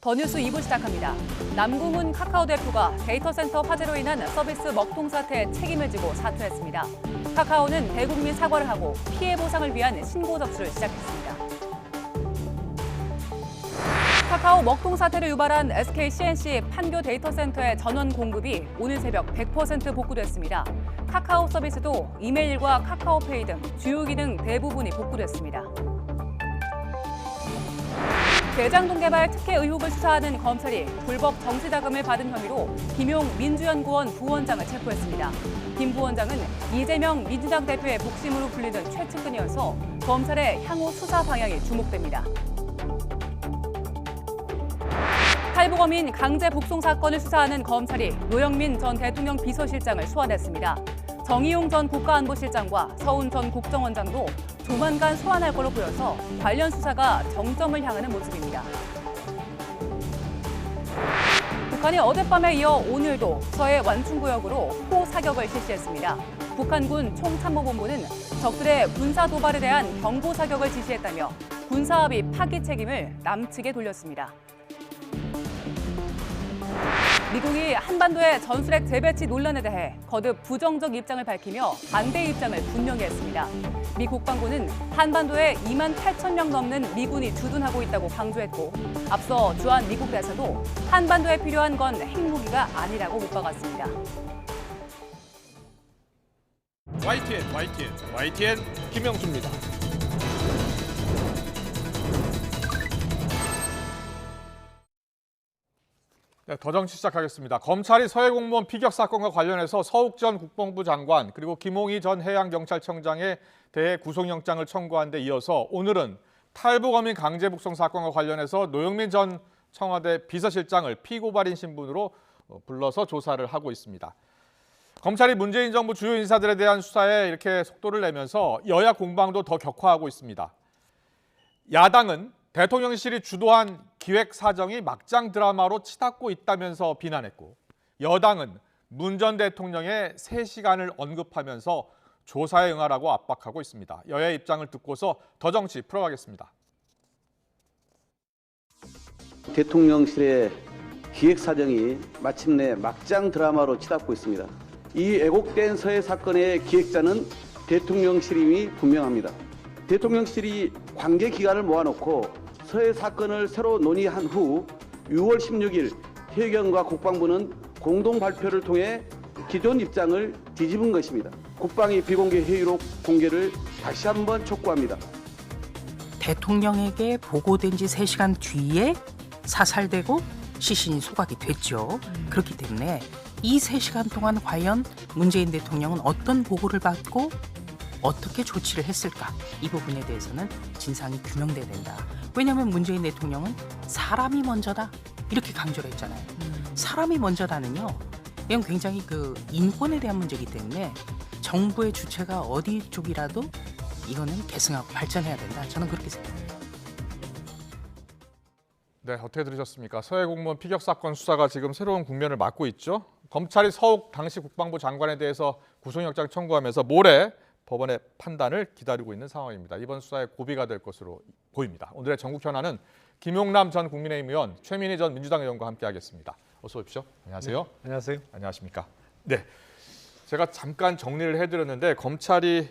더 뉴스 2부 시작합니다. 남궁훈 카카오 대표가 데이터 센터 화재로 인한 서비스 먹통 사태에 책임을 지고 사퇴했습니다. 카카오는 대국민 사과를 하고 피해 보상을 위한 신고 접수를 시작했습니다. 카카오 먹통 사태를 유발한 SK C&C 판교 데이터 센터의 전원 공급이 오늘 새벽 100% 복구됐습니다. 카카오 서비스도 이메일과 카카오페이 등 주요 기능 대부분이 복구됐습니다. 대장동 개발 특혜 의혹을 수사하는 검찰이 불법 정치자금을 받은 혐의로 김용 민주연구원 부원장을 체포했습니다. 김 부원장은 이재명 민주당 대표의 복심으로 불리는 최측근이어서 검찰의 향후 수사 방향이 주목됩니다. 탈북어민 강제 북송 사건을 수사하는 검찰이 노영민 전 대통령 비서실장을 소환했습니다. 정의용 전 국가안보실장과 서훈 전 국정원장도 조만간 소환할 걸로 보여서 관련 수사가 정점을 향하는 모습입니다. 북한이 어젯밤에 이어 오늘도 서해 완충구역으로 포사격을 실시했습니다. 북한군 총참모본부는 적들의 군사 도발에 대한 경보 사격을 지시했다며 군사합의 파기 책임을 남측에 돌렸습니다. 미국이 한반도의 전술핵 재배치 논란에 대해 거듭 부정적 입장을 밝히며 반대 입장을 분명히 했습니다. 미 국방부는 한반도에 2만 8천 명 넘는 미군이 주둔하고 있다고 강조했고 앞서 주한 미국 대사도 한반도에 필요한 건 핵무기가 아니라고 못 박았습니다. YTN 김영수입니다. 네, 더 정치 시작하겠습니다. 검찰이 서해 공무원 피격 사건과 관련해서 서욱 전 국방부 장관 그리고 김홍희 전 해양경찰청장에 대해 구속영장을 청구한 데 이어서 오늘은 탈북어민 강제 북송 사건과 관련해서 노영민 전 청와대 비서실장을 피고발인 신분으로 불러서 조사를 하고 있습니다. 검찰이 문재인 정부 주요 인사들에 대한 수사에 이렇게 속도를 내면서 여야 공방도 더 격화하고 있습니다. 야당은 대통령실이 주도한 기획 사정이 막장 드라마로 치닫고 있다면서 비난했고 여당은 문 전 대통령의 3시간을 언급하면서 조사에 응하라고 압박하고 있습니다. 여야의 입장을 듣고서 더 정치 풀어가겠습니다. 대통령실의 기획 사정이 마침내 막장 드라마로 치닫고 있습니다. 이 왜곡된 서해 사건의 기획자는 대통령실임이 분명합니다. 대통령실이 관계 기관을 모아놓고 서해 사건을 새로 논의한 후 6월 16일 해경과 국방부는 공동 발표를 통해 기존 입장을 뒤집은 것입니다. 국방위 비공개 회의록 공개를 다시 한번 촉구합니다. 대통령에게 보고된 지 3시간 뒤에 사살되고 시신이 소각이 됐죠. 그렇기 때문에 이 3시간 동안 과연 문재인 대통령은 어떤 보고를 받고 어떻게 조치를 했을까? 이 부분에 대해서는 진상이 규명돼야 된다. 왜냐하면 문재인 대통령은 사람이 먼저다 이렇게 강조를 했잖아요. 사람이 먼저다는요. 이건 굉장히 인권에 대한 문제이기 때문에 정부의 주체가 어디 쪽이라도 이거는 계승하고 발전해야 된다. 저는 그렇게 생각합니다. 네, 어떻게 들으셨습니까? 서해 공무원 피격 사건 수사가 지금 새로운 국면을 맞고 있죠. 검찰이 서욱 당시 국방부 장관에 대해서 구속영장 청구하면서 모레 법원의 판단을 기다리고 있는 상황입니다. 이번 수사의 고비가 될 것으로 보입니다. 오늘의 전국 현안은 김용남 전 국민의힘 의원, 최민희 전 민주당 의원과 함께하겠습니다. 어서 오십시오. 안녕하세요. 네, 안녕하세요. 안녕하십니까. 네, 제가 잠깐 정리를 해드렸는데 검찰이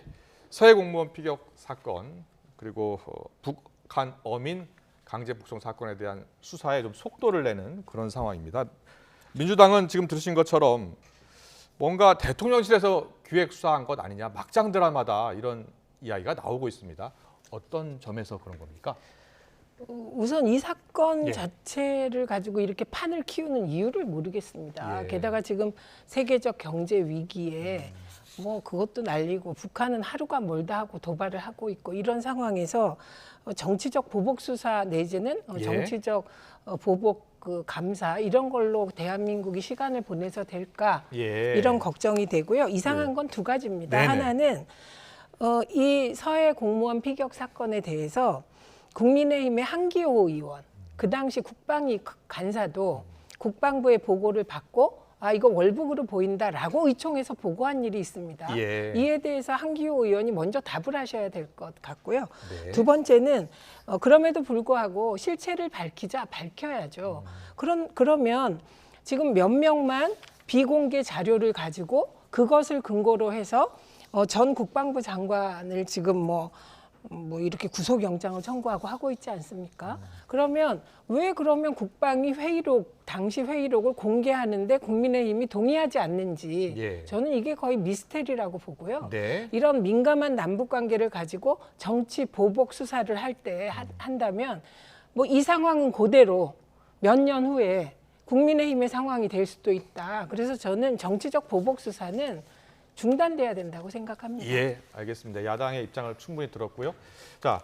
서해 공무원 피격 사건 그리고 북한 어민 강제 북송 사건에 대한 수사에 좀 속도를 내는 그런 상황입니다. 민주당은 지금 들으신 것처럼 뭔가 대통령실에서 기획 수사한 것 아니냐, 막장 드라마다 이런 이야기가 나오고 있습니다. 어떤 점에서 그런 겁니까? 우선 이 사건 예. 자체를 가지고 이렇게 판을 키우는 이유를 모르겠습니다. 예. 게다가 지금 세계적 경제 위기에 뭐 그것도 날리고 북한은 하루가 멀다 하고 도발을 하고 있고 이런 상황에서 정치적 보복 수사 내지는 예. 정치적 보복 감사 이런 걸로 대한민국이 시간을 보내서 될까 예. 이런 걱정이 되고요. 이상한 예. 건 두 가지입니다. 네네. 하나는 이 서해 공무원 피격 사건에 대해서 국민의힘의 한기호 의원, 그 당시 국방위 간사도 국방부의 보고를 받고 아 이거 월북으로 보인다라고 의총에서 보고한 일이 있습니다. 예. 이에 대해서 한기호 의원이 먼저 답을 하셔야 될 것 같고요. 네. 두 번째는 그럼에도 불구하고 실체를 밝혀야죠. 그러면 지금 몇 명만 비공개 자료를 가지고 그것을 근거로 해서 전 국방부 장관을 지금 뭐 이렇게 구속영장을 청구하고 하고 있지 않습니까? 그러면 왜 그러면 국방위 회의록, 당시 회의록을 공개하는데 국민의힘이 동의하지 않는지 예. 저는 이게 거의 미스테리라고 보고요. 네. 이런 민감한 남북관계를 가지고 정치 보복 수사를 할 때 한다면 뭐 이 상황은 그대로 몇 년 후에 국민의힘의 상황이 될 수도 있다. 그래서 저는 정치적 보복 수사는 중단돼야 된다고 생각합니다. 예, 알겠습니다. 야당의 입장을 충분히 들었고요. 자,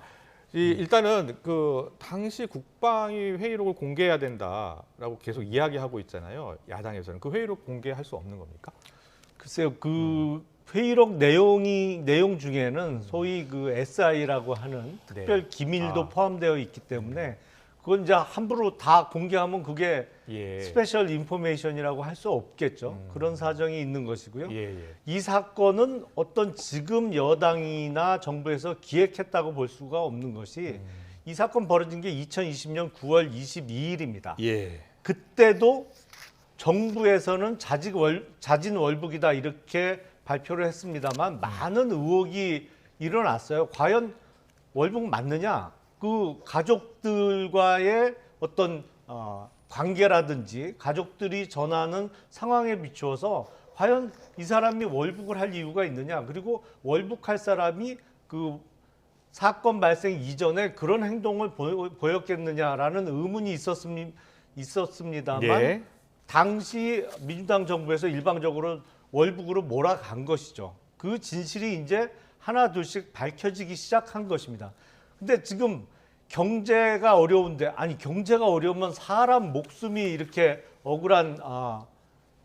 일단은 그 당시 국방위 회의록을 공개해야 된다라고 계속 이야기하고 있잖아요. 야당에서는 그 회의록 공개할 수 없는 겁니까? 글쎄요, 그 회의록 내용 중에는 소위 그 SI라고 하는 특별 기밀도 포함되어 있기 때문에 그건 이제 함부로 다 공개하면 그게 예. 스페셜 인포메이션이라고 할 수 없겠죠. 그런 사정이 있는 것이고요. 예, 예. 이 사건은 어떤 지금 여당이나 정부에서 기획했다고 볼 수가 없는 것이 이 사건 벌어진 게 2020년 9월 22일입니다. 예. 그때도 정부에서는 자진 월북이다 이렇게 발표를 했습니다만 많은 의혹이 일어났어요. 과연 월북 맞느냐? 그 가족들과의 어떤 관계라든지 가족들이 전하는 상황에 비추어서 과연 이 사람이 월북을 할 이유가 있느냐? 그리고 월북할 사람이 그 사건 발생 이전에 그런 행동을 보였겠느냐라는 의문이 있었습니다만 예. 당시 민주당 정부에서 일방적으로 월북으로 몰아간 것이죠. 그 진실이 이제 하나 둘씩 밝혀지기 시작한 것입니다. 근데 지금 경제가 어려운데 아니 경제가 어려우면 사람 목숨이 이렇게 억울한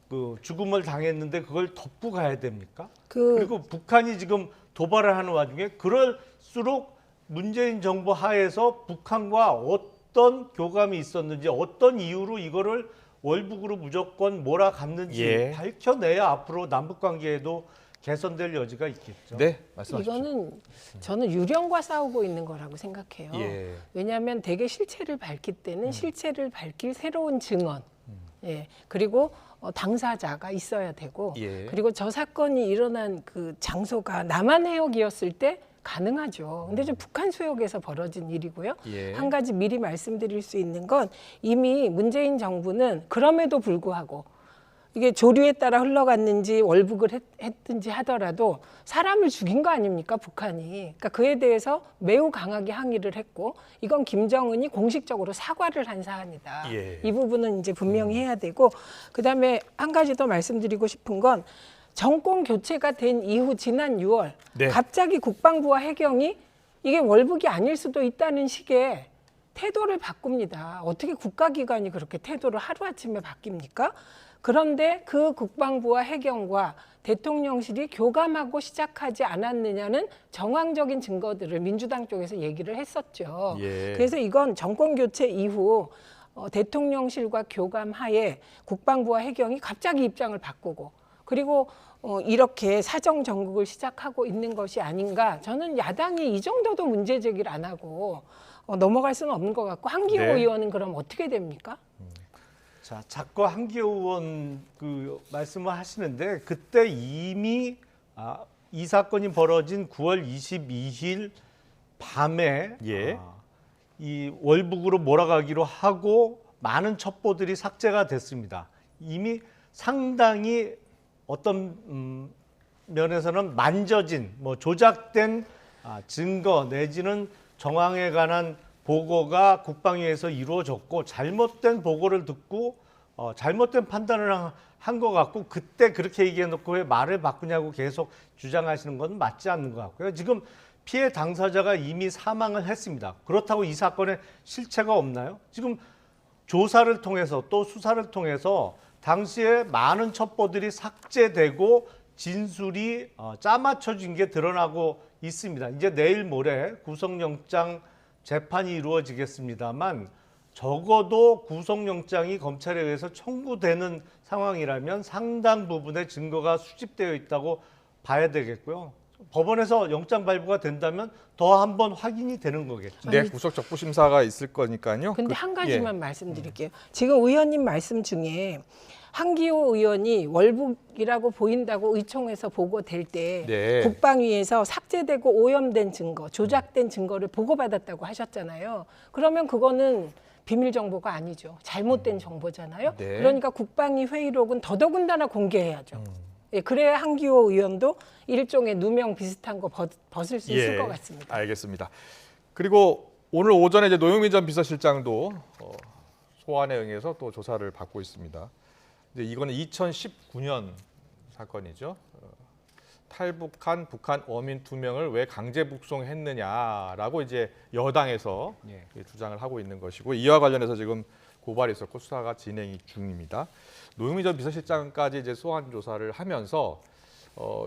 그 죽음을 당했는데 그걸 덮고 가야 됩니까? 그리고 북한이 지금 도발을 하는 와중에 그럴수록 문재인 정부 하에서 북한과 어떤 교감이 있었는지 어떤 이유로 이거를 월북으로 무조건 몰아갔는지 예. 밝혀내야 앞으로 남북관계에도 개선될 여지가 있겠죠. 네, 말씀하십시오. 이거는 저는 유령과 싸우고 있는 거라고 생각해요. 예. 왜냐하면 대개 실체를 밝힐 때는 실체를 밝힐 새로운 증언, 예, 그리고 당사자가 있어야 되고, 예. 그리고 저 사건이 일어난 그 장소가 남한 해역이었을 때 가능하죠. 근데 좀 북한 수역에서 벌어진 일이고요. 예. 한 가지 미리 말씀드릴 수 있는 건 이미 문재인 정부는 그럼에도 불구하고 이게 조류에 따라 흘러갔는지 월북을 했든지 하더라도 사람을 죽인 거 아닙니까, 북한이. 그러니까 그에 대해서 매우 강하게 항의를 했고 이건 김정은이 공식적으로 사과를 한 사안이다. 예. 이 부분은 이제 분명히 해야 되고 그다음에 한 가지 더 말씀드리고 싶은 건 정권 교체가 된 이후 지난 6월 네. 갑자기 국방부와 해경이 이게 월북이 아닐 수도 있다는 식의 태도를 바꿉니다. 어떻게 국가기관이 그렇게 태도를 하루아침에 바뀝니까? 그런데 그 국방부와 해경과 대통령실이 교감하고 시작하지 않았느냐는 정황적인 증거들을 민주당 쪽에서 얘기를 했었죠. 예. 그래서 이건 정권 교체 이후 대통령실과 교감하에 국방부와 해경이 갑자기 입장을 바꾸고 그리고 이렇게 사정 정국을 시작하고 있는 것이 아닌가. 저는 야당이 이 정도도 문제 제기를 안 하고 넘어갈 수는 없는 것 같고 한기호 네. 의원은 그럼 어떻게 됩니까? 자, 자꾸 한기호 의원 그 말씀을 하시는데 그때 이미 이 사건이 벌어진 9월 22일 밤에 예. 이 월북으로 몰아가기로 하고 많은 첩보들이 삭제가 됐습니다. 이미 상당히 어떤 면에서는 만져진 뭐 조작된 증거 내지는 정황에 관한 보고가 국방위에서 이루어졌고 잘못된 보고를 듣고 잘못된 판단을 한 것 같고 그때 그렇게 얘기해놓고 왜 말을 바꾸냐고 계속 주장하시는 건 맞지 않는 것 같고요. 지금 피해 당사자가 이미 사망을 했습니다. 그렇다고 이 사건에 실체가 없나요? 지금 조사를 통해서 또 수사를 통해서 당시에 많은 첩보들이 삭제되고 진술이 짜맞춰진 게 드러나고 있습니다. 이제 내일 모레 구속영장 재판이 이루어지겠습니다만 적어도 구속영장이 검찰에 의해서 청구되는 상황이라면 상당 부분의 증거가 수집되어 있다고 봐야 되겠고요. 법원에서 영장 발부가 된다면 더 한 번 확인이 되는 거겠죠. 네, 구속 적부 심사가 있을 거니까요. 근데 한 가지만 예. 말씀드릴게요. 지금 의원님 말씀 중에 한기호 의원이 월북이라고 보인다고 의총에서 보고될 때 네. 국방위에서 삭제되고 오염된 증거, 조작된 증거를 보고받았다고 하셨잖아요. 그러면 그거는 비밀 정보가 아니죠. 잘못된 정보잖아요. 네. 그러니까 국방위 회의록은 더더군다나 공개해야죠. 예, 그래야 한기호 의원도 일종의 누명 비슷한 거 벗을 수 있을 것 같습니다. 알겠습니다. 그리고 오늘 오전에 이제 노영민 전 비서실장도 소환에 응해서 또 조사를 받고 있습니다. 이제 이거는 2019년 사건이죠. 탈북한 북한 어민 2명을 왜 강제 북송했느냐라고 이제 여당에서 주장을 하고 있는 것이고 이와 관련해서 지금 고발이 있었고 수사가 진행 중입니다. 노영민 전 비서실장까지 이제 소환 조사를 하면서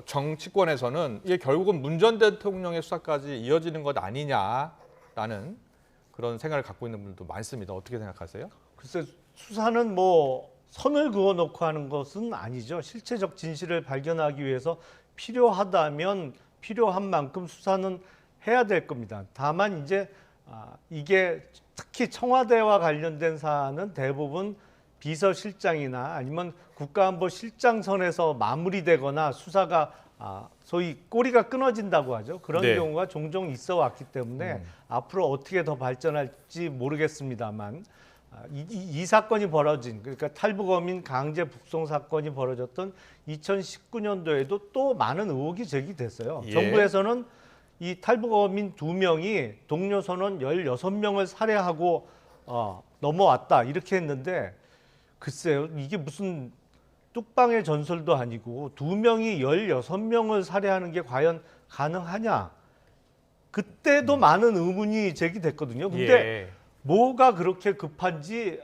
정치권에서는 이게 결국은 문 전 대통령의 수사까지 이어지는 것 아니냐라는 그런 생각을 갖고 있는 분들도 많습니다. 어떻게 생각하세요? 글쎄 수사는 뭐 선을 그어놓고 하는 것은 아니죠. 실체적 진실을 발견하기 위해서 필요하다면 필요한 만큼 수사는 해야 될 겁니다. 다만 이제 이게 특히 청와대와 관련된 사안은 대부분 비서실장이나 아니면 국가안보실장선에서 마무리되거나 수사가 소위 꼬리가 끊어진다고 하죠. 그런 네. 경우가 종종 있어 왔기 때문에 앞으로 어떻게 더 발전할지 모르겠습니다만 이 사건이 벌어진 그러니까 탈북어민 강제 북송 사건이 벌어졌던 2019년도에도 또 많은 의혹이 제기됐어요. 예. 정부에서는 이 탈북어민 2명이 동료 선원 16명을 살해하고 넘어왔다 이렇게 했는데 글쎄요 이게 무슨 뚝방의 전설도 아니고 2명이 16명을 살해하는 게 과연 가능하냐 그때도 많은 의문이 제기됐거든요. 근데 예. 뭐가 그렇게 급한지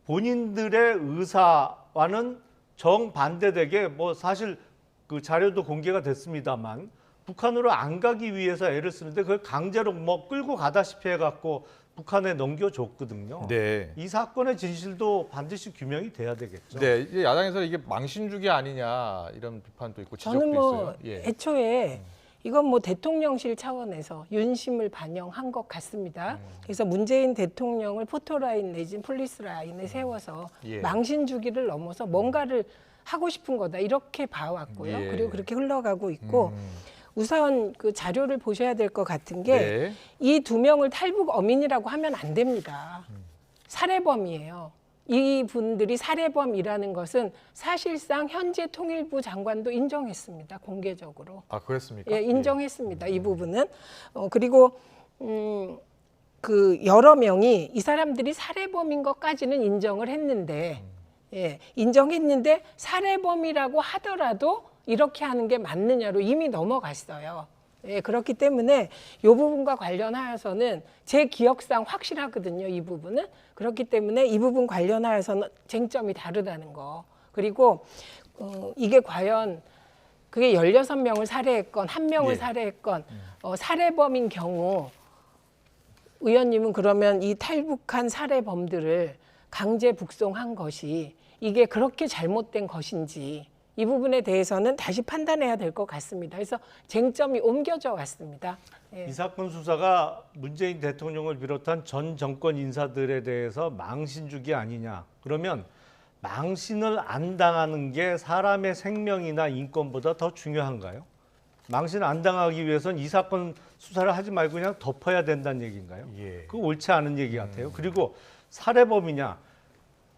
본인들의 의사와는 정반대되게 뭐 사실 그 자료도 공개가 됐습니다만 북한으로 안 가기 위해서 애를 쓰는데 그걸 강제로 뭐 끌고 가다시피 해갖고 북한에 넘겨줬거든요. 네. 이 사건의 진실도 반드시 규명이 돼야 되겠죠. 네, 이제 야당에서 이게 망신주기 아니냐 이런 비판도 있고 지적도 저는 뭐 있어요. 예. 애초에 이건 뭐 대통령실 차원에서 윤심을 반영한 것 같습니다. 그래서 문재인 대통령을 포토라인 내진 폴리스라인에 세워서 예. 망신 주기를 넘어서 뭔가를 하고 싶은 거다 이렇게 봐왔고요. 예. 그리고 그렇게 흘러가고 있고 우선 그 자료를 보셔야 될 것 같은 게 이 네. 2명을 탈북 어민이라고 하면 안 됩니다. 살해범이에요. 이분들이 살해범이라는 것은 사실상 현재 통일부 장관도 인정했습니다. 공개적으로. 아, 그랬습니까? 예, 인정했습니다. 이 부분은. 그리고 그 여러 명이 이 사람들이 살해범인 것까지는 인정을 했는데 예, 인정했는데 살해범이라고 하더라도 이렇게 하는 게 맞느냐로 이미 넘어갔어요. 예, 그렇기 때문에 이 부분과 관련하여서는 제 기억상 확실하거든요. 이 부분은. 그렇기 때문에 이 부분 관련하여서는 쟁점이 다르다는 거. 그리고 이게 과연 그게 16명을 살해했건 1명을 예. 살해했건 살해범인 경우 의원님은 그러면 이 탈북한 살해범들을 강제 북송한 것이 이게 그렇게 잘못된 것인지 이 부분에 대해서는 다시 판단해야 될 것 같습니다. 그래서 쟁점이 옮겨져 왔습니다. 예. 이 사건 수사가 문재인 대통령을 비롯한 전 정권 인사들에 대해서 망신 주기 아니냐. 그러면 망신을 안 당하는 게 사람의 생명이나 인권보다 더 중요한가요? 망신 안 당하기 위해서는 이 사건 수사를 하지 말고 그냥 덮어야 된다는 얘기인가요? 예. 그거 옳지 않은 얘기 같아요. 그리고 살해범이냐?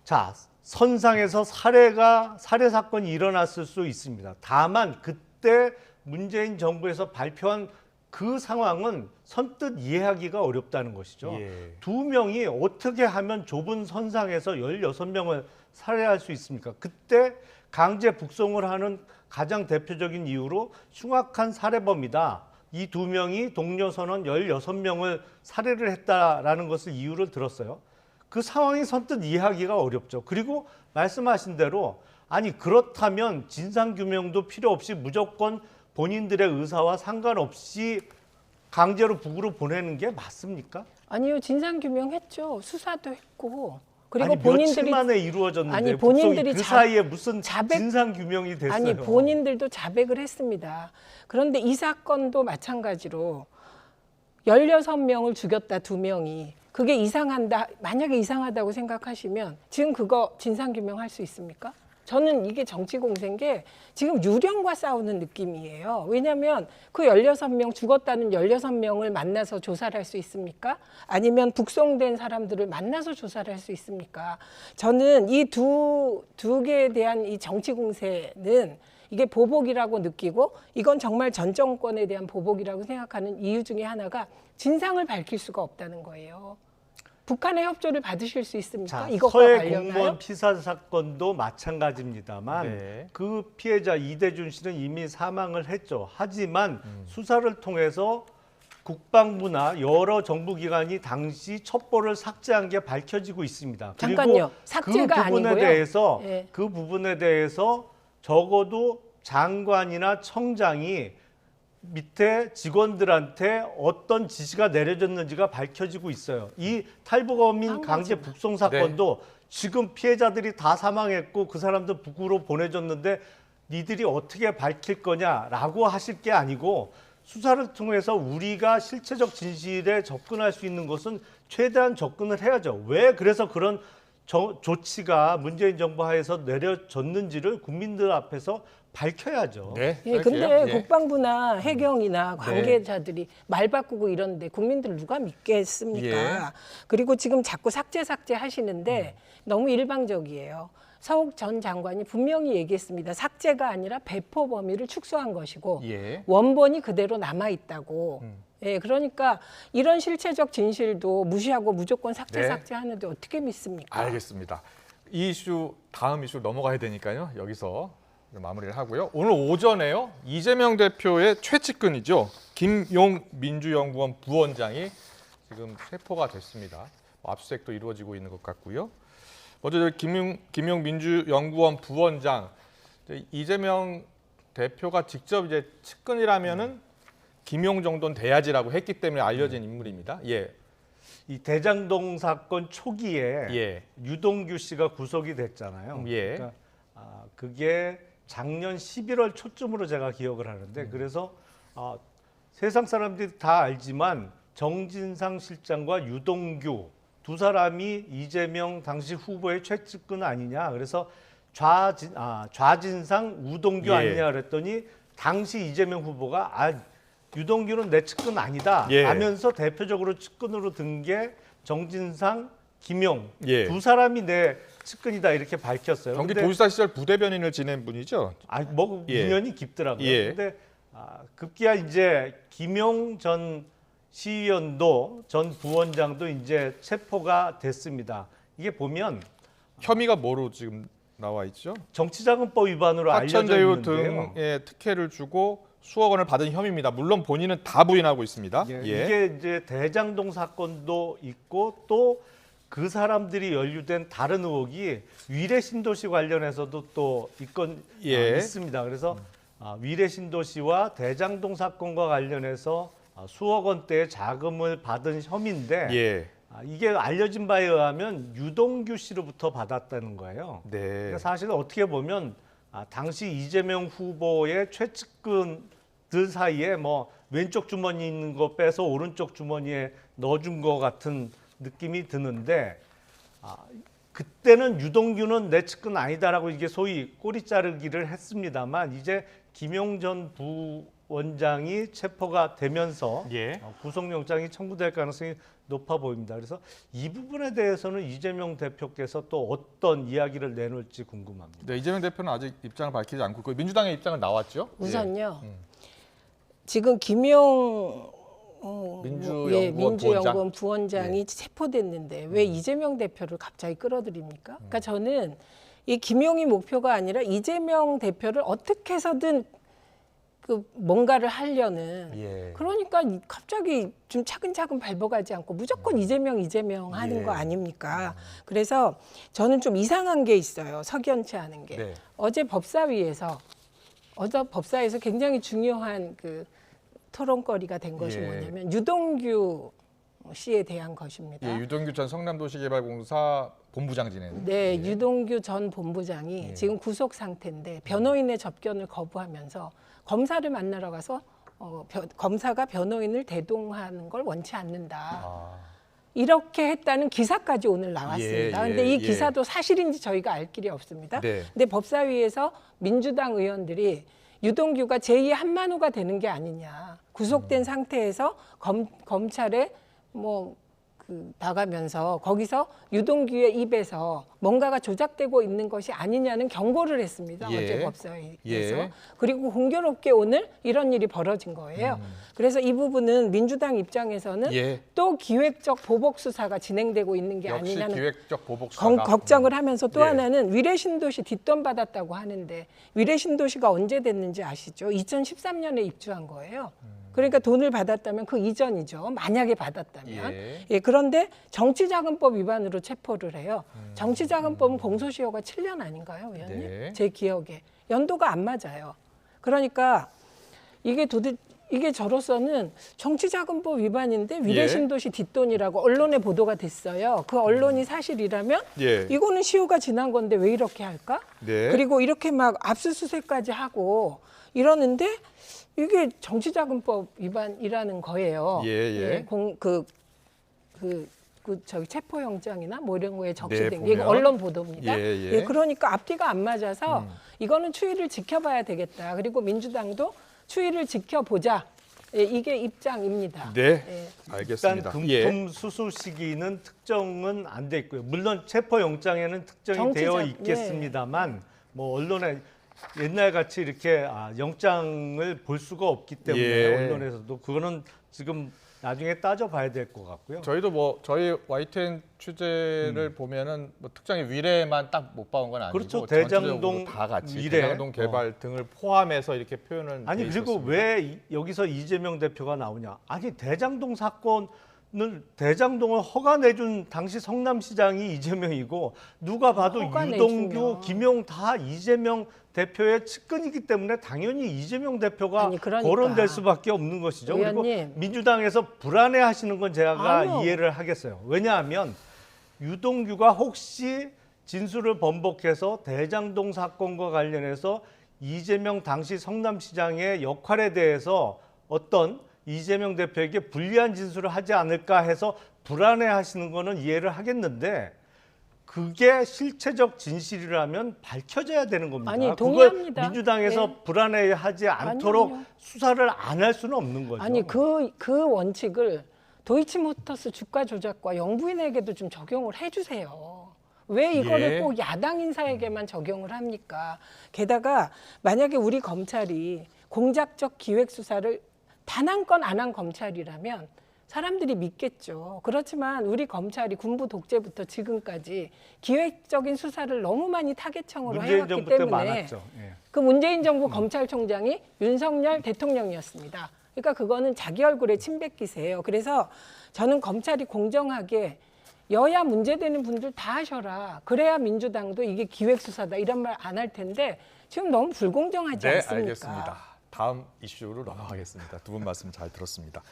자, 선상에서 살해 사건이 일어났을 수 있습니다. 다만 그때 문재인 정부에서 발표한 그 상황은 선뜻 이해하기가 어렵다는 것이죠. 예. 2명이 어떻게 하면 좁은 선상에서 16명을 살해할 수 있습니까? 그때 강제 북송을 하는 가장 대표적인 이유로 흉악한 살해범이다. 이 2명이 동료 선원 16명을 살해를 했다라는 것을 이유를 들었어요. 그 상황이 선뜻 이해하기가 어렵죠. 그리고 말씀하신 대로 아니 그렇다면 진상규명도 필요 없이 무조건 본인들의 의사와 상관없이 강제로 북으로 보내는 게 맞습니까? 아니요, 진상 규명했죠. 수사도 했고. 그리고 아니, 본인들이 며칠 만에 이루어졌는데 아니, 본인들이 그 자- 사이에 무슨 자백- 진상 규명이 됐어요? 아니 본인들도 자백을 했습니다. 그런데 이 사건도 마찬가지로 16명을 죽였다 2명이 그게 이상한다. 만약에 이상하다고 생각하시면 지금 그거 진상 규명할 수 있습니까? 저는 이게 정치 공세인 게 지금 유령과 싸우는 느낌이에요. 왜냐하면 그 16명 죽었다는 16명을 만나서 조사를 할 수 있습니까? 아니면 북송된 사람들을 만나서 조사를 할 수 있습니까? 저는 이 두 개에 대한 이 정치 공세는 이게 보복이라고 느끼고 이건 정말 전 정권에 대한 보복이라고 생각하는 이유 중에 하나가 진상을 밝힐 수가 없다는 거예요. 북한의 협조를 받으실 수 있습니까? 자, 이것과 서해 관련하여? 공무원 피살 사건도 마찬가지입니다만 네. 그 피해자 이대준 씨는 이미 사망을 했죠. 하지만 수사를 통해서 국방부나 여러 정부기관이 당시 첩보를 삭제한 게 밝혀지고 있습니다. 잠깐요. 삭제가 그 부분에 아니고요. 대해서 예. 그 부분에 대해서 적어도 장관이나 청장이 밑에 직원들한테 어떤 지시가 내려졌는지가 밝혀지고 있어요. 이 탈북어민 한 강제 가지만. 북송 사건도 지금 피해자들이 다 사망했고 그 사람들 북으로 보내줬는데 니들이 어떻게 밝힐 거냐라고 하실 게 아니고 수사를 통해서 우리가 실체적 진실에 접근할 수 있는 것은 최대한 접근을 해야죠. 왜 그래서 그런 조치가 문재인 정부 하에서 내려졌는지를 국민들 앞에서 밝혀야죠. 네. 예, 할게요. 근데 예. 국방부나 해경이나 관계자들이 말 바꾸고 이러는데 국민들 누가 믿겠습니까? 예. 그리고 지금 자꾸 삭제 하시는데 너무 일방적이에요. 서욱 전 장관이 분명히 얘기했습니다. 삭제가 아니라 배포 범위를 축소한 것이고 예. 원본이 그대로 남아 있다고. 예, 그러니까 이런 실체적 진실도 무시하고 무조건 네. 삭제하는데 어떻게 믿습니까? 알겠습니다. 이 이슈 다음 이슈 넘어가야 되니까요. 여기서 마무리를 하고요. 오늘 오전에요. 이재명 대표의 최측근이죠. 김용 민주연구원 부원장이 지금 체포가 됐습니다. 압수수색도 이루어지고 있는 것 같고요. 먼저 김용 민주연구원 부원장 이재명 대표가 직접 이제 측근이라면은 김용 정도는 돼야지라고 했기 때문에 알려진 인물입니다. 예. 이 대장동 사건 초기에 예. 유동규 씨가 구속이 됐잖아요. 예. 그러니까 그게 작년 11월 초쯤으로 제가 기억을 하는데 그래서 세상 사람들이 다 알지만 정진상 실장과 유동규 두 사람이 이재명 당시 후보의 최측근 아니냐. 그래서 좌진상 우동규 예. 아니냐 그랬더니 당시 이재명 후보가 유동규는 내 측근 아니다 예. 하면서 대표적으로 측근으로 든 게 정진상, 김용 예. 두 사람이 내 측근이다 이렇게 밝혔어요. 근데 경기도지사 시절 부대변인을 지낸 분이죠. 뭐 예. 인연이 깊더라고요. 예. 근데 급기야 이제 김용 전 시의원도 전 부원장도 이제 체포가 됐습니다. 이게 보면 혐의가 뭐로 지금 나와 있죠? 정치자금법 위반으로 알려져 하천대유 있는데요. 등의 특혜를 주고 수억 원을 받은 혐의입니다. 물론 본인은 다 부인하고 있습니다. 예, 예. 이게 이제 대장동 사건도 있고 또 그 사람들이 연루된 다른 의혹이 위례 신도시 관련해서도 또 예. 있습니다. 그래서 위례 신도시와 대장동 사건과 관련해서 수억 원대의 자금을 받은 혐의인데 예. 이게 알려진 바에 의하면 유동규 씨로부터 받았다는 거예요. 네. 그러니까 사실 어떻게 보면 당시 이재명 후보의 최측근들 사이에 뭐 왼쪽 주머니에 있는 거 빼서 오른쪽 주머니에 넣어준 것 같은 느낌이 드는데 그때는 유동규는 내 측근 아니다라고 이게 소위 꼬리 자르기를 했습니다만 이제 김용 전 부원장이 체포가 되면서 예. 구속영장이 청구될 가능성이 높아 보입니다. 그래서 이 부분에 대해서는 이재명 대표께서 또 어떤 이야기를 내놓을지 궁금합니다. 네, 이재명 대표는 아직 입장을 밝히지 않고 있고 민주당의 입장은 나왔죠. 우선요. 지금 김용 민주연구원 부원장이 체포됐는데 왜 이재명 대표를 갑자기 끌어들입니까? 그러니까 저는 이 김용이 목표가 아니라 이재명 대표를 어떻게 해서든 그 뭔가를 하려는 예. 그러니까 갑자기 좀 차근차근 밟아가지 않고 무조건 이재명 하는 예. 거 아닙니까? 그래서 저는 좀 이상한 게 있어요. 석연치 않은 게. 네. 어제 법사에서 굉장히 중요한 그 토론거리가 된 것이 예. 뭐냐면 유동규 씨에 대한 것입니다. 예, 유동규 전 성남도시개발공사 본부장 지낸. 네, 예. 유동규 전 본부장이 예. 지금 구속 상태인데 변호인의 접견을 거부하면서 검사를 만나러 가서 검사가 변호인을 대동하는 걸 원치 않는다. 아, 이렇게 했다는 기사까지 오늘 나왔습니다. 예, 근데 예, 이 기사도 사실인지 저희가 알 길이 없습니다. 네. 근데 법사위에서 민주당 의원들이 유동규가 제2의 한만호가 되는 게 아니냐. 구속된 상태에서 검찰에 나가면서 거기서 유동규의 입에서 뭔가가 조작되고 있는 것이 아니냐는 경고를 했습니다. 예. 어제 법사위에서. 예. 그리고 공교롭게 오늘 이런 일이 벌어진 거예요. 그래서 이 부분은 민주당 입장에서는 예. 또 기획적 보복 수사가 진행되고 있는 게 역시 아니냐는 기획적 보복 수사가. 걱정을 하면서 또 예. 하나는 위례신도시 뒷돈 받았다고 하는데 위례신도시가 언제 됐는지 아시죠? 2013년에 입주한 거예요. 그러니까 돈을 받았다면 그 이전이죠. 만약에 받았다면. 예. 예, 그런데 정치자금법 위반으로 체포를 해요. 정치자금법은 공소시효가 7년 아닌가요, 의원님? 네. 제 기억에. 연도가 안 맞아요. 그러니까 이게 저로서는 정치자금법 위반인데 위례신도시 뒷돈이라고 언론에 보도가 됐어요. 그 언론이 사실이라면 예. 이거는 시효가 지난 건데 왜 이렇게 할까? 네. 그리고 이렇게 막 압수수색까지 하고 이러는데 이게 정치자금법 위반이라는 거예요. 예, 예. 저기 체포영장이나 뭐 이런 거에 네, 적시된 보면. 이거 언론 보도입니다. 예, 예. 그러니까 앞뒤가 안 맞아서 이거는 추이를 지켜봐야 되겠다. 그리고 민주당도 추이를 지켜보자. 예, 이게 입장입니다. 네. 예. 알겠습니다. 일단 예. 금품 수수 시기는 특정은 안 돼 있고요. 물론 체포영장에는 특정이 되어 정치자- 있겠습니다만 뭐 언론에 옛날 같이 이렇게 영장을 볼 수가 없기 때문에 예. 언론에서도 그거는 지금 나중에 따져봐야 될 것 같고요. 저희도 저희 YTN 취재를 보면은 특정의 위례만 딱 못 봐온 건 아니고 그렇죠. 전체적으로 대장동 다 같이 위례. 대장동 개발 등을 포함해서 이렇게 표현을 아니 돼 그리고 있었습니다. 왜 여기서 이재명 대표가 나오냐? 아니 대장동 사건을 대장동을 허가 내준 당시 성남시장이 이재명이고 누가 봐도 허가 유동규, 내주면. 김용 다 이재명 대표의 측근이기 때문에 당연히 이재명 대표가 아니, 그러니까. 거론될 수밖에 없는 것이죠. 그리고 의원님. 민주당에서 불안해하시는 건 제가 아니요. 이해를 하겠어요. 왜냐하면 유동규가 혹시 진술을 번복해서 대장동 사건과 관련해서 이재명 당시 성남시장의 역할에 대해서 어떤 이재명 대표에게 불리한 진술을 하지 않을까 해서 불안해하시는 거는 이해를 하겠는데 그게 실체적 진실이라면 밝혀져야 되는 겁니다. 아니, 그걸 동의합니다. 민주당에서 네. 불안해하지 않도록 아니요. 수사를 안 할 수는 없는 거죠. 아니 그 원칙을 도이치모터스 주가 조작과 영부인에게도 좀 적용을 해주세요. 왜 이거를 예. 꼭 야당 인사에게만 적용을 합니까? 게다가 만약에 우리 검찰이 공작적 기획 수사를 단 한 건 안 한 검찰이라면 사람들이 믿겠죠. 그렇지만 우리 검찰이 군부 독재부터 지금까지 기획적인 수사를 너무 많이 타겟형으로 문재인 해왔기 정부 때 때문에 많았죠. 예. 그 문재인 정부 검찰총장이 윤석열 대통령이었습니다. 그러니까 그거는 자기 얼굴에 침 뱉기세요. 그래서 저는 검찰이 공정하게 여야 문제되는 분들 다 하셔라. 그래야 민주당도 이게 기획수사다 이런 말 안 할 텐데 지금 너무 불공정하지 네, 않습니까? 알겠습니다. 다음 이슈로 넘어가겠습니다. 두 분 말씀 잘 들었습니다.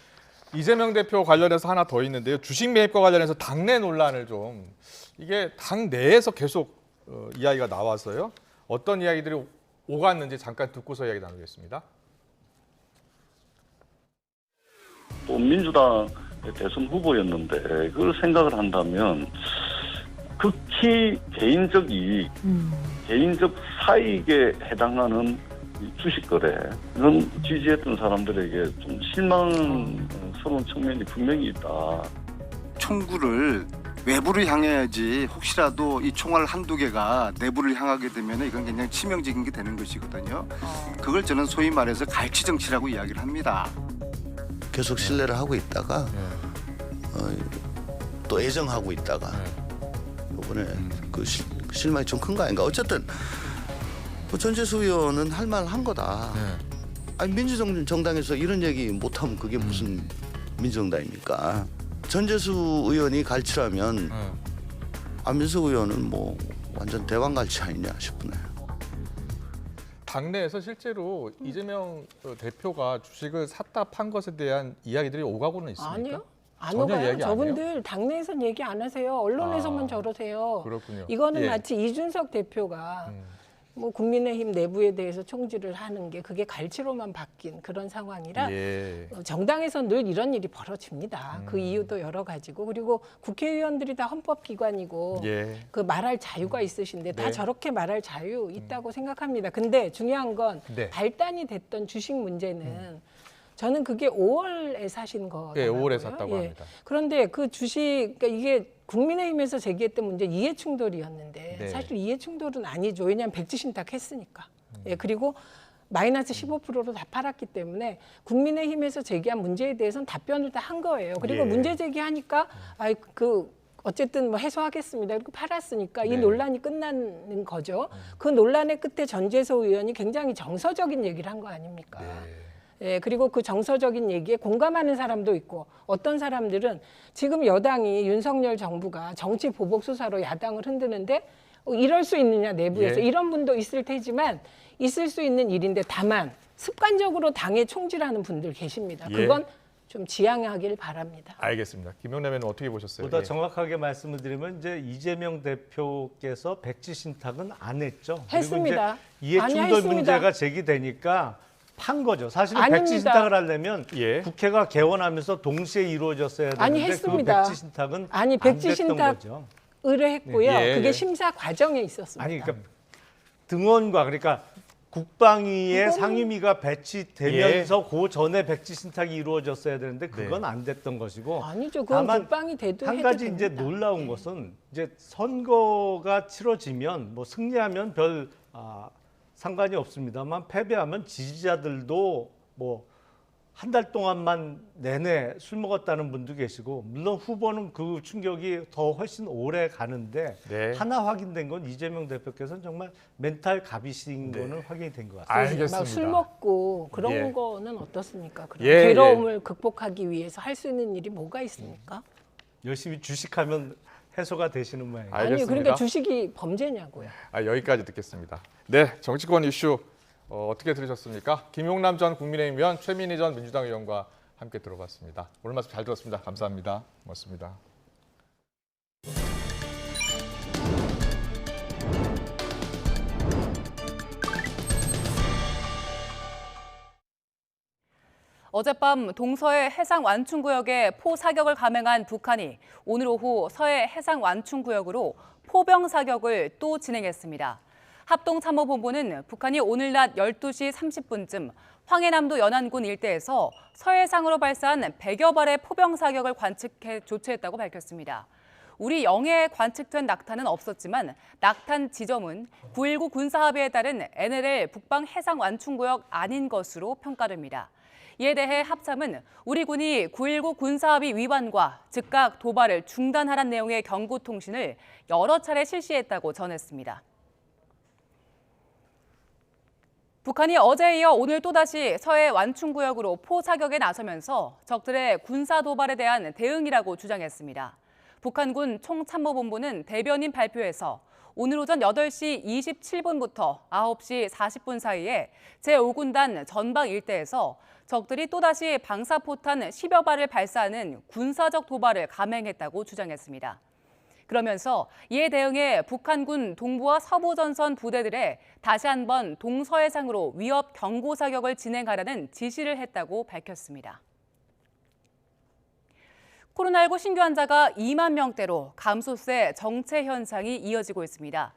이재명 대표 관련해서 하나 더 있는데요. 주식 매입과 관련해서 당내 논란을 좀 이게 당 내에서 계속 이야기가 나와서요. 어떤 이야기들이 오갔는지 잠깐 듣고서 이야기 나누겠습니다. 또 민주당의 대선 후보였는데 그걸 생각을 한다면 극히 개인적 이익, 개인적 사익에 해당하는 이 주식 거래 이런 지지했던 사람들에게 좀 실망스러운 측면이 분명히 있다. 총구를 외부를 향해야지 혹시라도 이 총알 한두 개가 내부를 향하게 되면 이건 굉장히 치명적인 게 되는 것이거든요. 그걸 저는 소위 말해서 갈치 정치라고 이야기를 합니다. 계속 신뢰를 하고 있다가 또 애정하고 있다가 이번에 그 실망이 좀 큰 거 아닌가. 어쨌든 전재수 의원은 할 말 한 거다. 아니 민주정당에서 이런 얘기 못하면 그게 무슨 민주정당입니까? 전재수 의원이 갈치라면 안민석 의원은 뭐 완전 대왕갈치 아니냐 싶네요. 당내에서 실제로 이재명 대표가 주식을 샀다 판 것에 대한 이야기들이 오가고는 있습니까? 아니요. 안 전혀 오가요. 얘기 안 해요? 저분들 당내에선 얘기 안 하세요. 언론에서만 아, 저러세요. 그렇군요. 이거는 예. 마치 이준석 대표가 뭐 국민의힘 내부에 대해서 총질을 하는 게 그게 갈치로만 바뀐 그런 상황이라 예. 정당에서 늘 이런 일이 벌어집니다. 그 이유도 여러 가지고 그리고 국회의원들이 다 헌법기관이고 예. 그 말할 자유가 있으신데 다 네. 저렇게 말할 자유 있다고 생각합니다. 근데 중요한 건 네. 발단이 됐던 주식 문제는 저는 그게 5월에 사신 거더라고요. 예, 5월에 샀다고 합니다. 그런데 그 주식 그러니까 이게 국민의힘에서 제기했던 문제 이해 충돌이었는데 네. 사실 이해 충돌은 아니죠. 왜냐하면 백지 신탁했으니까. 예, 그리고 마이너스 15%로 다 팔았기 때문에 국민의힘에서 제기한 문제에 대해서는 답변을 다 한 거예요. 그리고 예. 문제 제기하니까 어쨌든 뭐 해소하겠습니다. 그리고 팔았으니까 네. 이 논란이 끝나는 거죠. 그 논란의 끝에 전재서 의원이 굉장히 정서적인 얘기를 한 거 아닙니까? 네. 예, 그리고 그 정서적인 얘기에 공감하는 사람도 있고 어떤 사람들은 지금 여당이 윤석열 정부가 정치 보복 수사로 야당을 흔드는데 이럴 수 있느냐 내부에서 예. 이런 분도 있을 테지만 있을 수 있는 일인데 다만 습관적으로 당에 총질하는 분들 계십니다. 예. 그건 좀 지양하길 바랍니다. 알겠습니다. 김용남 의원은 어떻게 보셨어요? 보다 예. 정확하게 말씀을 드리면 이제 이재명 대표께서 백지 신탁은 안 했죠. 했습니다. 그리고 이제 아니, 이해충돌 했습니다. 문제가 제기되니까 판 거죠. 사실은 아닙니다. 백지 신탁을 하려면 예. 국회가 개원하면서 동시에 이루어졌어야 되는데 아니, 했습니다. 그 백지 신탁은 아니, 안 백지 됐던 신탁 거죠. 의뢰했고요. 예, 그게 예. 심사 과정에 있었습니다. 아니 그러니까 등원과 그러니까 국방위에 그건- 상임위가 배치되면서 그 전에 백지 신탁이 이루어졌어야 되는데 그건 안 됐던 것이고 아니죠. 그건 다만 국방이 돼도 한 해도 가지 이제 됩니다. 놀라운 것은 이제 선거가 치러지면 뭐 승리하면 별 상관이 없습니다만 패배하면 지지자들도 뭐 한 달 동안만 내내 술 먹었다는 분도 계시고 물론 후보는 그 충격이 더 훨씬 오래 가는데 네. 하나 확인된 건 이재명 대표께서는 정말 멘탈 갑이신 네. 거는 확인이 된 것 같습니다. 알겠습니다. 막 술 먹고 그런 예. 거는 어떻습니까? 그런 예, 괴로움을 극복하기 위해서 할 수 있는 일이 뭐가 있습니까? 열심히 주식하면 해소가 되시는 모양이에요. 아니 알겠습니다. 그러니까 주식이 범죄냐고요. 여기까지 듣겠습니다. 네, 정치권 이슈 어떻게 들으셨습니까? 김용남 전 국민의힘 의원, 최민희 전 민주당 의원과 함께 들어봤습니다. 오늘 말씀 잘 들었습니다. 감사합니다. 고맙습니다. 어젯밤 동서해 해상 완충구역에 포사격을 감행한 북한이 오늘 오후 서해 해상 완충구역으로 포병 사격을 또 진행했습니다. 합동참모본부는 북한이 오늘 낮 12시 30분쯤 황해남도 연안군 일대에서 서해상으로 발사한 100여 발의 포병 사격을 관측해 조치했다고 밝혔습니다. 우리 영해에 관측된 낙탄은 없었지만 낙탄 지점은 9.19 군사합의에 따른 NLL 북방 해상 완충구역 아닌 것으로 평가됩니다. 이에 대해 합참은 우리 군이 9.19 군사합의 위반과 즉각 도발을 중단하라는 내용의 경고 통신을 여러 차례 실시했다고 전했습니다. 북한이 어제에 이어 오늘 또다시 서해 완충구역으로 포사격에 나서면서 적들의 군사 도발에 대한 대응이라고 주장했습니다. 북한군 총참모본부는 대변인 발표에서 오늘 오전 8시 27분부터 9시 40분 사이에 제5군단 전방 일대에서 적들이 또다시 방사포탄 10여 발을 발사하는 군사적 도발을 감행했다고 주장했습니다. 그러면서 이에 대응해 북한군 동부와 서부 전선 부대들에 다시 한번 동서해상으로 위협 경고 사격을 진행하라는 지시를 했다고 밝혔습니다. 코로나19 신규 환자가 2만 명대로 감소세 정체 현상이 이어지고 있습니다.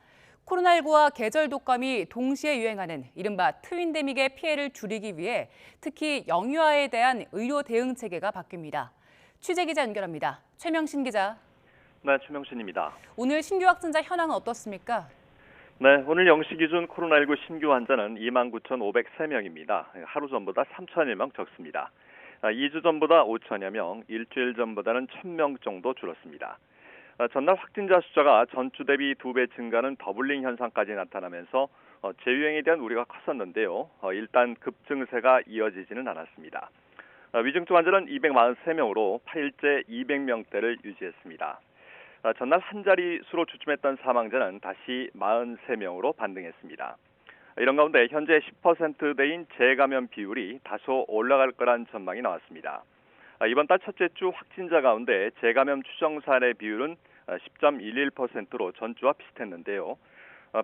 코로나19와 계절 독감이 동시에 유행하는 이른바 트윈데믹의 피해를 줄이기 위해 특히 영유아에 대한 의료 대응 체계가 바뀝니다. 취재 기자 연결합니다. 최명신 기자. 네, 최명신입니다. 오늘 신규 확진자 현황은 어떻습니까? 네, 오늘 0시 기준 코로나19 신규 환자는 29,503명입니다. 하루 전보다 3,001명 적습니다. 2주 전보다 5천여 명, 일주일 전보다는 1,000명 정도 줄었습니다. 전날 확진자 숫자가 전주 대비 2배 증가는 더블링 현상까지 나타나면서 재유행에 대한 우려가 컸었는데요. 일단 급증세가 이어지지는 않았습니다. 위중증 환자는 243명으로 8일째 200명대를 유지했습니다. 전날 한 자리 수로 주춤했던 사망자는 다시 43명으로 반등했습니다. 이런 가운데 현재 10%대인 재감염 비율이 다소 올라갈 거란 전망이 나왔습니다. 이번 달 첫째 주 확진자 가운데 재감염 추정 사례 비율은 10.11%로 전주와 비슷했는데요.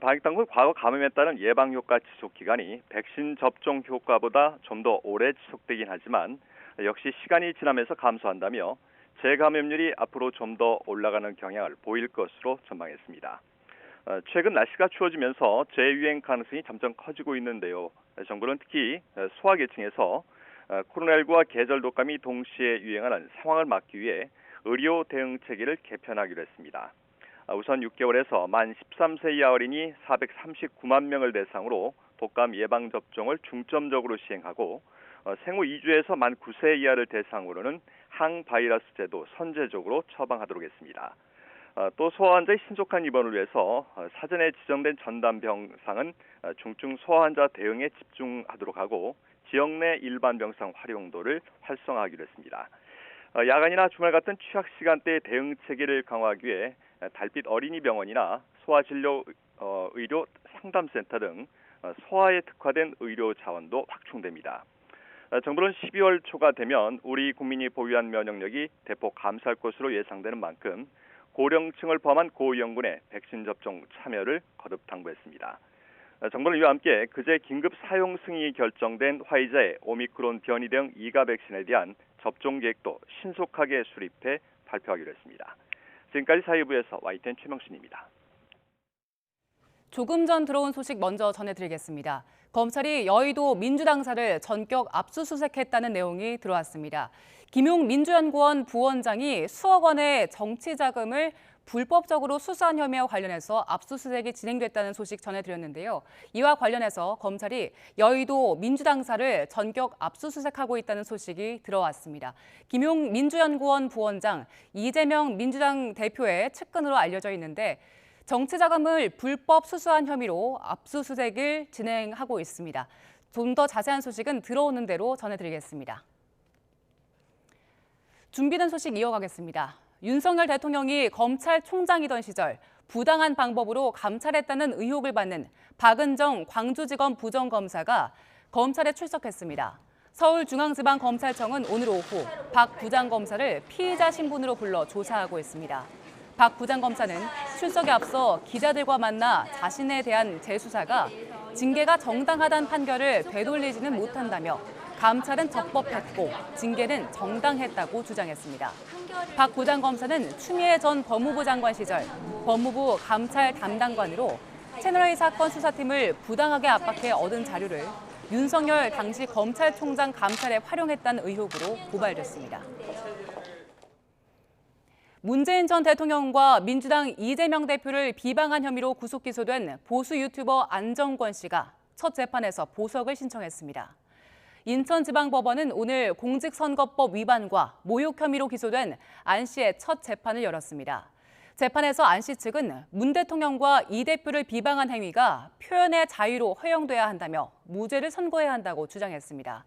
방역당국은 과거 감염에 따른 예방효과 지속기간이 백신 접종 효과보다 좀 더 오래 지속되긴 하지만 역시 시간이 지나면서 감소한다며 재감염률이 앞으로 좀 더 올라가는 경향을 보일 것으로 전망했습니다. 최근 날씨가 추워지면서 재유행 가능성이 점점 커지고 있는데요. 정부는 특히 소아계층에서 코로나19와 계절 독감이 동시에 유행하는 상황을 막기 위해 의료 대응 체계를 개편하기로 했습니다. 우선 6개월에서 만 13세 이하 어린이 439만 명을 대상으로 독감 예방접종을 중점적으로 시행하고 생후 2주에서 만 9세 이하를 대상으로는 항바이러스제도 선제적으로 처방하도록 했습니다. 또 소아 환자의 신속한 입원을 위해서 사전에 지정된 전담 병상은 중증 소아 환자 대응에 집중하도록 하고 지역 내 일반 병상 활용도를 활성화하기로 했습니다. 야간이나 주말 같은 취약 시간대의 대응 체계를 강화하기 위해 달빛 어린이 병원이나 소아진료 의료 상담센터 등 소아에 특화된 의료 자원도 확충됩니다. 정부는 12월 초가 되면 우리 국민이 보유한 면역력이 대폭 감소할 것으로 예상되는 만큼 고령층을 포함한 고위험군의 백신 접종 참여를 거듭 당부했습니다. 정부는 이와 함께 그제 긴급 사용 승인이 결정된 화이자의 오미크론 변이 대응 2가 백신에 대한 접종 계획도 신속하게 수립해 발표하기로 했습니다. 지금까지 사회부에서 YTN 최명신입니다. 조금 전 들어온 소식 먼저 전해드리겠습니다. 검찰이 여의도 민주당사를 전격 압수수색했다는 내용이 들어왔습니다. 김용 민주연구원 부원장이 수억 원의 정치 자금을 불법적으로 수수한 혐의와 관련해서 압수수색이 진행됐다는 소식 전해드렸는데요. 이와 관련해서 검찰이 여의도 민주당사를 전격 압수수색하고 있다는 소식이 들어왔습니다. 김용 민주연구원 부원장, 이재명 민주당 대표의 측근으로 알려져 있는데 정치 자금을 불법 수수한 혐의로 압수수색을 진행하고 있습니다. 좀 더 자세한 소식은 들어오는 대로 전해드리겠습니다. 준비된 소식 이어가겠습니다. 윤석열 대통령이 검찰총장이던 시절 부당한 방법으로 감찰했다는 의혹을 받는 박은정 광주지검 부장검사가 검찰에 출석했습니다. 서울중앙지방검찰청은 오늘 오후 박 부장검사를 피의자 신분으로 불러 조사하고 있습니다. 박 부장검사는 출석에 앞서 기자들과 만나 자신에 대한 재수사가 징계가 정당하다는 판결을 되돌리지는 못한다며 감찰은 적법했고 징계는 정당했다고 주장했습니다. 박 부장검사는 추미애 전 법무부 장관 시절 법무부 감찰 담당관으로 채널A 사건 수사팀을 부당하게 압박해 얻은 자료를 윤석열 당시 검찰총장 감찰에 활용했다는 의혹으로 고발됐습니다. 문재인 전 대통령과 민주당 이재명 대표를 비방한 혐의로 구속 기소된 보수 유튜버 안정권 씨가 첫 재판에서 보석을 신청했습니다. 인천지방법원은 오늘 공직선거법 위반과 모욕 혐의로 기소된 안 씨의 첫 재판을 열었습니다. 재판에서 안 씨 측은 문 대통령과 이 대표를 비방한 행위가 표현의 자유로 허용돼야 한다며 무죄를 선고해야 한다고 주장했습니다.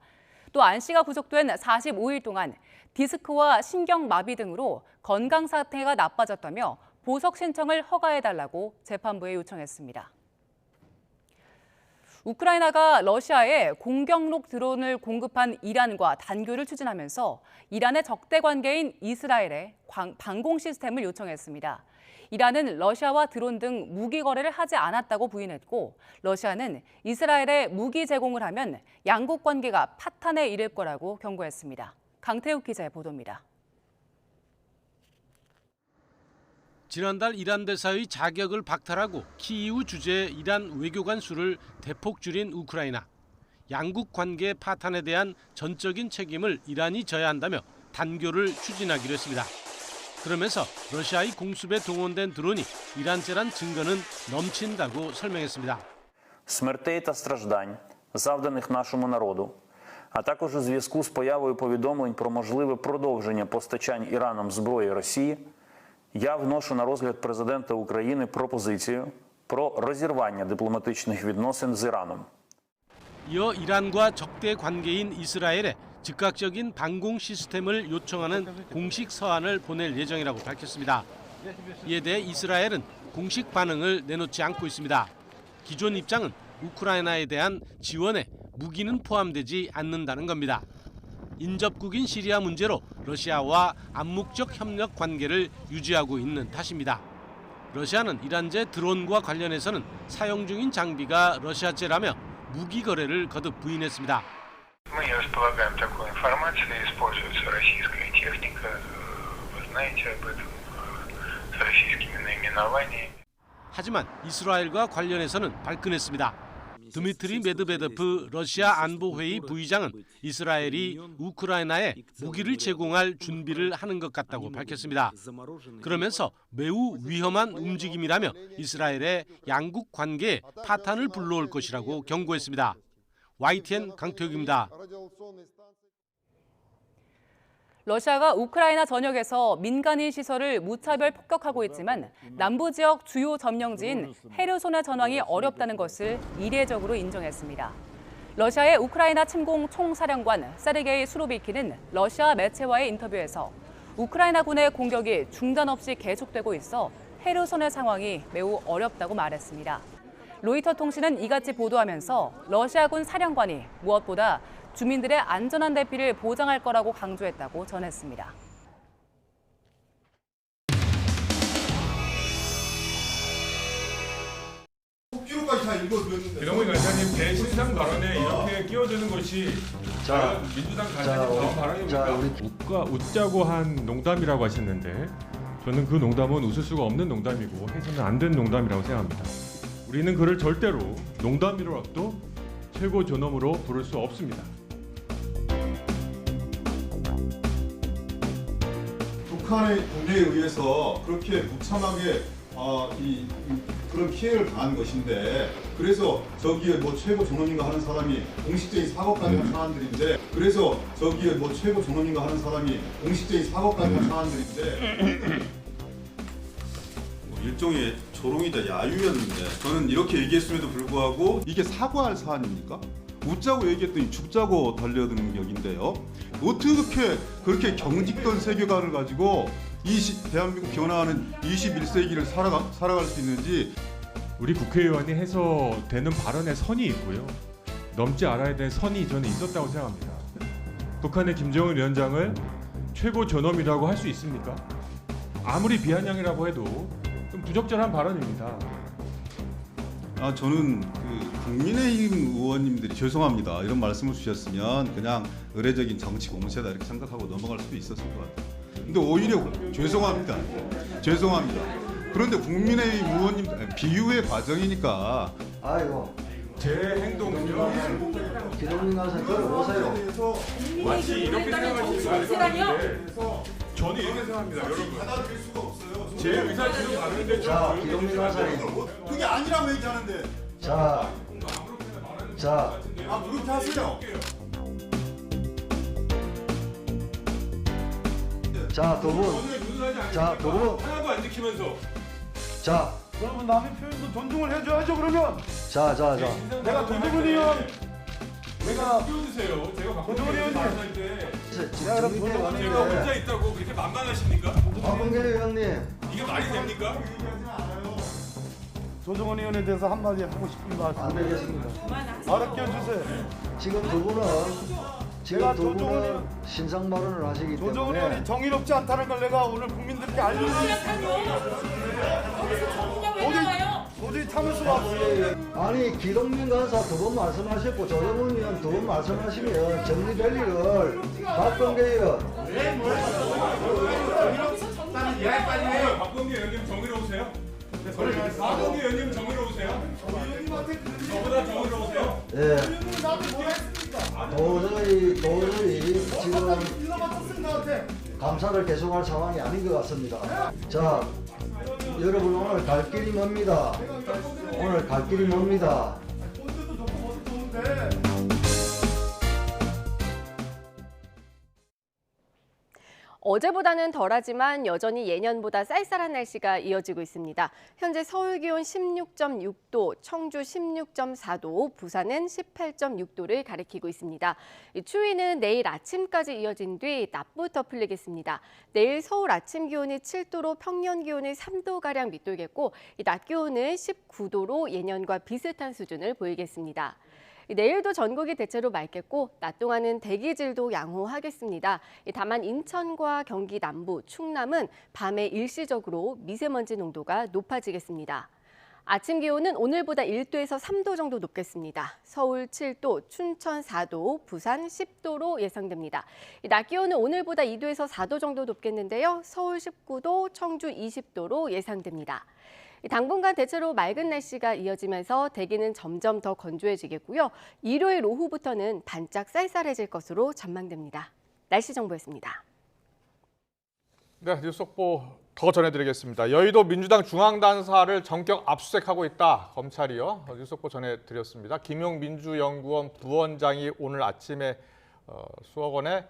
또 안 씨가 구속된 45일 동안 디스크와 신경마비 등으로 건강 상태가 나빠졌다며 보석 신청을 허가해달라고 재판부에 요청했습니다. 우크라이나가 러시아에 공격록 드론을 공급한 이란과 단교를 추진하면서 이란의 적대 관계인 이스라엘에 방공 시스템을 요청했습니다. 이란은 러시아와 드론 등 무기 거래를 하지 않았다고 부인했고 러시아는 이스라엘에 무기 제공을 하면 양국 관계가 파탄에 이를 거라고 경고했습니다. 강태욱 기자의 보도입니다. 지난달 이란 대사의 자격을 박탈하고 키이우 주재의 이란 외교관 수를 대폭 줄인 우크라이나. 양국 관계 파탄에 대한 전적인 책임을 이란이 져야 한다며 단교를 추진하기로 했습니다. 그러면서 러시아의 공습에 동원된 드론이 이란제란 증거는 넘친다고 설명했습니다. Смертей та страждань, завданих нашому народу, а також у зв'язку з появою повідомлень про можливе продовження постачань Іраном зброї Росії, я вношу на розгляд президента України пропозицію про розірвання дипломатичних відносин з Іраном. 이어 이란과 적대 관계인 이스라엘에 즉각적인 방공 시스템을 요청하는 공식 서한을 보낼 예정이라고 밝혔습니다. 이에 대해 이스라엘은 공식 반응을 내놓지 않고 있습니다. 기존 입장은 우크라이나에 대한 지원에 무기는 포함되지 않는다는 겁니다. 인접국인 시리아 문제로 러시아와 암묵적 협력 관계를 유지하고 있는 탓입니다. 러시아는 이란제 드론과 관련해서는 사용 중인 장비가 러시아제라며 무기 거래를 거듭 부인했습니다. Мы не располагаем такой информацией, используется российская техника, вы знаете об этом, с российскими наименованиями. 하지만 이스라엘과 관련해서는 발끈했습니다. 드미트리 메드베데프 러시아 안보회의 부의장은 이스라엘이 우크라이나에 무기를 제공할 준비를 하는 것 같다고 밝혔습니다. 그러면서 매우 위험한 움직임이라며 이스라엘의 양국 관계에 파탄을 불러올 것이라고 경고했습니다. YTN 강태욱입니다. 러시아가 우크라이나 전역에서 민간인 시설을 무차별 폭격하고 있지만 남부 지역 주요 점령지인 헤르손의 전황이 어렵다는 것을 이례적으로 인정했습니다. 러시아의 우크라이나 침공 총사령관 세르게이 수로비키는 러시아 매체와의 인터뷰에서 우크라이나군의 공격이 중단 없이 계속되고 있어 헤르손의 상황이 매우 어렵다고 말했습니다. 로이터 통신은 이같이 보도하면서 러시아군 사령관이 무엇보다 주민들의 안전한 대피를 보장할 거라고 강조했다고 전했습니다. 이동훈 간사님 대신상 발언에 이렇게 끼어드는 것이 민주당 간사님 나온 발언입니까? 웃자고 한 농담이라고 하셨는데 저는 그 농담은 웃을 수가 없는 농담이고 해서는 안 되는 농담이라고 생각합니다. 우리는 그를 절대로 농담이라도 최고 존엄으로 부를 수 없습니다. 북한의 군대에 의해서 그렇게 무참하게 그런 피해를 당한 것인데 그래서 저기에 뭐 최고 존엄인가 하는 사람이 공식적인 사과까지 한 사람들인데 그래서 저기에 뭐 최고 존엄인가 하는 사람이 공식적인 사과까지 한 사람들인데 일종의 조롱이자 야유였는데 저는 이렇게 얘기했음에도 불구하고 이게 사과할 사안입니까? 웃자고 얘기했더니 죽자고 달려드는 격인데요. 어떻게 그렇게 경직된 세계관을 가지고 대한민국 변화하는 21세기를 살아갈 수 있는지. 우리 국회의원이 해서 되는 발언에 선이 있고요. 넘지 않아야 될 선이 저는 있었다고 생각합니다. 북한의 김정은 위원장을 최고 존엄이라고 할 수 있습니까? 아무리 비아냥이라고 해도 좀 부적절한 발언입니다. 저는 국민의힘 의원님들이 죄송합니다 이런 말씀을 주셨으면 그냥 의례적인 정치 공세다 이렇게 생각하고 넘어갈 수도 있었을 것 같아요. 근데 오히려 죄송합니다. 그런데 국민의힘 의원님 비유의 과정이니까. 아이고. 제 행동은요. 기동민 가서 들어보세요. 마치 이렇게 생각하시는 거 아닌데 저는 이렇게 생각합니다, 여러분. 받아들일 수가 없어요. 제 의사지도 다른데 자, 기동민 가서 그게 아니라고 얘기하는데. 자, 그렇게 하세요. 자, 두 분. 하나도 안 지키면서. 자. 그러면 남의 표현도 존중을 해줘야죠, 그러면. 자. 내가 도정은 의원. 내가 끼워주세요. 제가 도정은 의원님. 제가 혼자 있다고 그렇게 만만하십니까? 박범계 의원님. 이게 말이 됩니까? 조정원 의원에 대해서 한마디 하고 싶은 말씀. 안 되겠습니다. 알아껴주세요. 지금 두 분은 신상 발언을 하시기 때문에. 조정원 의원이 정의롭지 않다는 걸 내가 오늘 국민들께 알려주고 도저히 참을 수가 없어요. 아니 기동민 간사 두 번 말씀하셨고 조정훈 의원 두 번 말씀하시면 정리될 일을 박범계 의원. 박범계 의원님 정의로우세요? 박범계 의원님 정의로우세요? 저보다 정의로우세요? 예. 도저히 지금 감사를 계속할 상황이 아닌 것 같습니다. 자, 여러분 오늘 갈 길이 멉니다. 어제보다는 덜하지만 여전히 예년보다 쌀쌀한 날씨가 이어지고 있습니다. 현재 서울 기온 16.6도, 청주 16.4도, 부산은 18.6도를 가리키고 있습니다. 추위는 내일 아침까지 이어진 뒤 낮부터 풀리겠습니다. 내일 서울 아침 기온이 7도로 평년 기온이 3도가량 밑돌겠고 낮 기온은 19도로 예년과 비슷한 수준을 보이겠습니다. 내일도 전국이 대체로 맑겠고 낮 동안은 대기질도 양호하겠습니다. 다만 인천과 경기 남부, 충남은 밤에 일시적으로 미세먼지 농도가 높아지겠습니다. 아침 기온은 오늘보다 1도에서 3도 정도 높겠습니다. 서울 7도, 춘천 4도, 부산 10도로 예상됩니다. 낮 기온은 오늘보다 2도에서 4도 정도 높겠는데요. 서울 19도, 청주 20도로 예상됩니다. 당분간 대체로 맑은 날씨가 이어지면서 대기는 점점 더 건조해지겠고요. 일요일 오후부터는 반짝 쌀쌀해질 것으로 전망됩니다. 날씨 정보였습니다. 네, 뉴스 속보 더 전해드리겠습니다. 여의도 민주당 중앙단사를 전격 압수수색하고 있다. 검찰이요. 뉴스 속보 전해드렸습니다. 김용 민주연구원 부원장이 오늘 아침에 수억 원의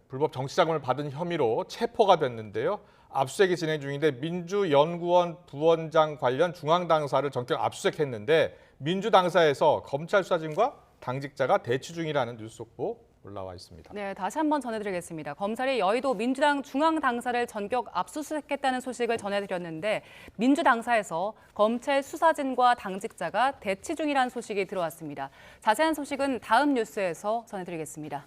불법 정치자금을 받은 혐의로 체포가 됐는데요. 압수수색이 진행 중인데 민주연구원 부원장 관련 중앙당사를 전격 압수수색했는데 민주당사에서 검찰 수사진과 당직자가 대치 중이라는 뉴스 속보 올라와 있습니다. 네, 다시 한번 전해드리겠습니다. 검찰이 여의도 민주당 중앙당사를 전격 압수수색했다는 소식을 전해드렸는데 민주당사에서 검찰 수사진과 당직자가 대치 중이라는 소식이 들어왔습니다. 자세한 소식은 다음 뉴스에서 전해드리겠습니다.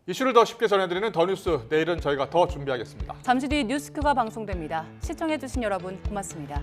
이슈를 더 쉽게 전해드리는 더 뉴스, 내일은 저희가 더 준비하겠습니다. 잠시 뒤 뉴스큐가 방송됩니다. 시청해주신 여러분 고맙습니다.